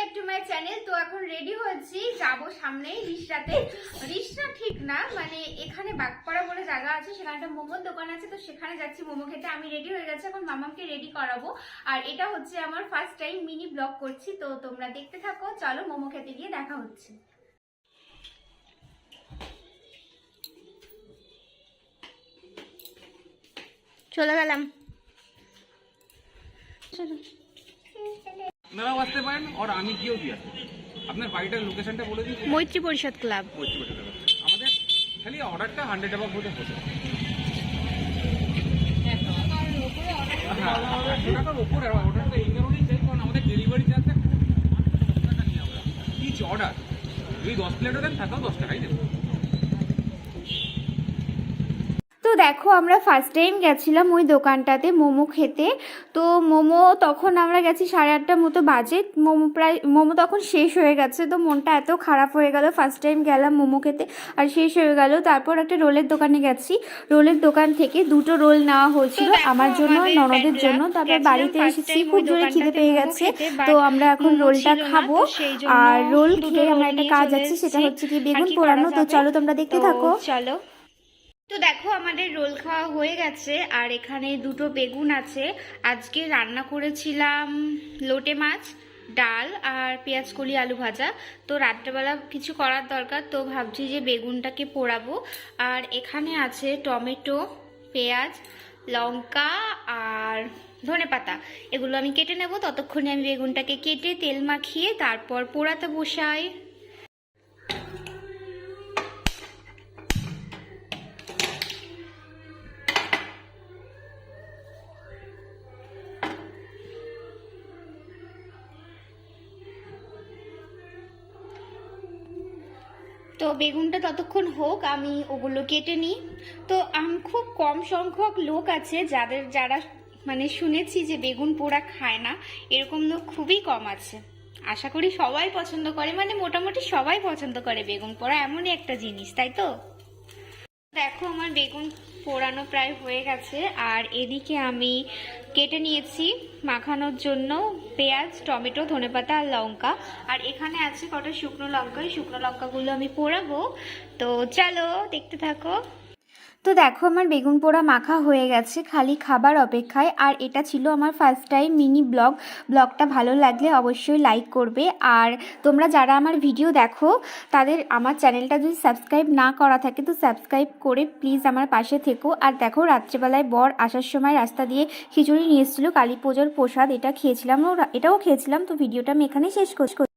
Back to my channel. তো এখন ready হয়েছি, যাবো সামনেই রিসরাতে। রিসরা ঠিক না, মানে এখানে বাগপাড়া বলে জায়গা আছে, সেখানে একটা মোমোর দোকান আছে, তো সেখানে যাচ্ছি মোমো খেতে। আমি রেডি হয়ে গেছি, এখন মামাকে রেডি করাবো। আর এটা হচ্ছে আমার ফার্স্ট টাইম মিনি ব্লগ করছি, তো তোমরা দেখতে থাকো। চলো মোমো খেতে গিয়ে দেখা হচ্ছে। চলে গেলাম। আপনারাও আসতে পারেন আর আমি গিয়েও দিয়ে আসতে পারি। আপনার বাড়িটার লোকেশনটা বলে দিন। মৈত্রী পরিষদ ক্লাব। মৈত্রী পরিষদ ক্লাব। আমাদের খালি অর্ডারটা 100 টাকা হতে হচ্ছে। টাকার উপরে অর্ডারটা এই কারণেই চাই, কারণ আমাদের ডেলিভারি চার্জটা খুব টাকা নিয়ে আমরা ইচ অর্ডার যদি 10 প্লেটও দেন তাতেও 10 টাকাই দেবো। তো দেখো আমরা ফার্স্ট টাইম গেছিলাম ওই দোকানটাতে মোমো খেতে। তো মোমো তখন আমরা গেছি 8:30 মতো বাজে। মোমো তখন শেষ হয়ে গেছে, তো মনটা এত খারাপ হয়ে গেল। ফার্স্ট টাইম গেলাম মোমো খেতে আর শেষ হয়ে গেল। তারপর একটা রোলের দোকানে গেছি, রোলের দোকান থেকে 2টো রোল নেওয়া হয়েছিল আমার জন্য আর ননদের জন্য। তারপর বাড়িতে এসেছি, খুব জোরে খিদে পেয়ে গেছে, তো আমরা এখন রোলটা খাবো। আর রোল খেয়ে আমরা একটা কাজ আছে, সেটা হচ্ছে কি বেগুন পোড়ানো। তো চলো তোমরা দেখতে থাকো। চলো। তো দেখো আমাদের রোল খাওয়া হয়ে গেছে, আর এখানে 2টো বেগুন আছে। আজকে রান্না করেছিলাম লোটে মাছ, ডাল আর পেঁয়াজ কলি আলু ভাজা। তো রাত্রেবেলা কিছু করার দরকার, তো ভাবছি যে বেগুনটাকে পোড়াবো। আর এখানে আছে টমেটো, পেঁয়াজ, লঙ্কা আর ধনেপাতা। এগুলো আমি কেটে নেব। ততক্ষণে আমি বেগুনটাকে কেটে তেল মাখিয়ে তারপর পোড়াতে বসাই। তো বেগুনটা ততক্ষণ হোক, আমি ওগুলো কেটে নিই। তো খুব কম সংখ্যক লোক আছে যারা মানে শুনেছি যে বেগুন পোড়া খায় না, এরকম লোক খুবই কম আছে। আশা করি সবাই পছন্দ করে, মানে মোটামুটি সবাই পছন্দ করে বেগুন পোড়া, এমনই একটা জিনিস, তাই তো? দেখো আমার বেগুন পোড়ানো প্রায় হয়ে গেছে। আর এদিকে আমি কেটে নিয়েছি মাখানোর জন্য পেঁয়াজ, টমেটো, ধনেপাতা আর লঙ্কা। আর এখানে আছে কটা শুকনো লঙ্কা, এই শুকনো লঙ্কাগুলো আমি পোড়াবো। তো চলো দেখতে থাকো। তো দেখো আমার বেগুন পোড়া মাখা হয়ে গেছে, খালি খাবার অপেক্ষায়। আর এটা ছিল আমার ফার্স্ট টাইম মিনি ব্লগটা ভালো লাগলে অবশ্যই লাইক করবে। আর তোমরা যারা আমার ভিডিও দেখো তাদের আমার চ্যানেলটা যদি সাবস্ক্রাইব না করা থাকে তো সাবস্ক্রাইব করে প্লিজ আমার পাশে থেকো। আর দেখো রাত্রেবেলায় বর আসার সময় রাস্তা দিয়ে খিচুড়ি নিয়ে এসেছিলো, কালী পুজোর প্রসাদ। এটাও খেয়েছিলাম। তো ভিডিওটা আমি এখানেই শেষ করছি।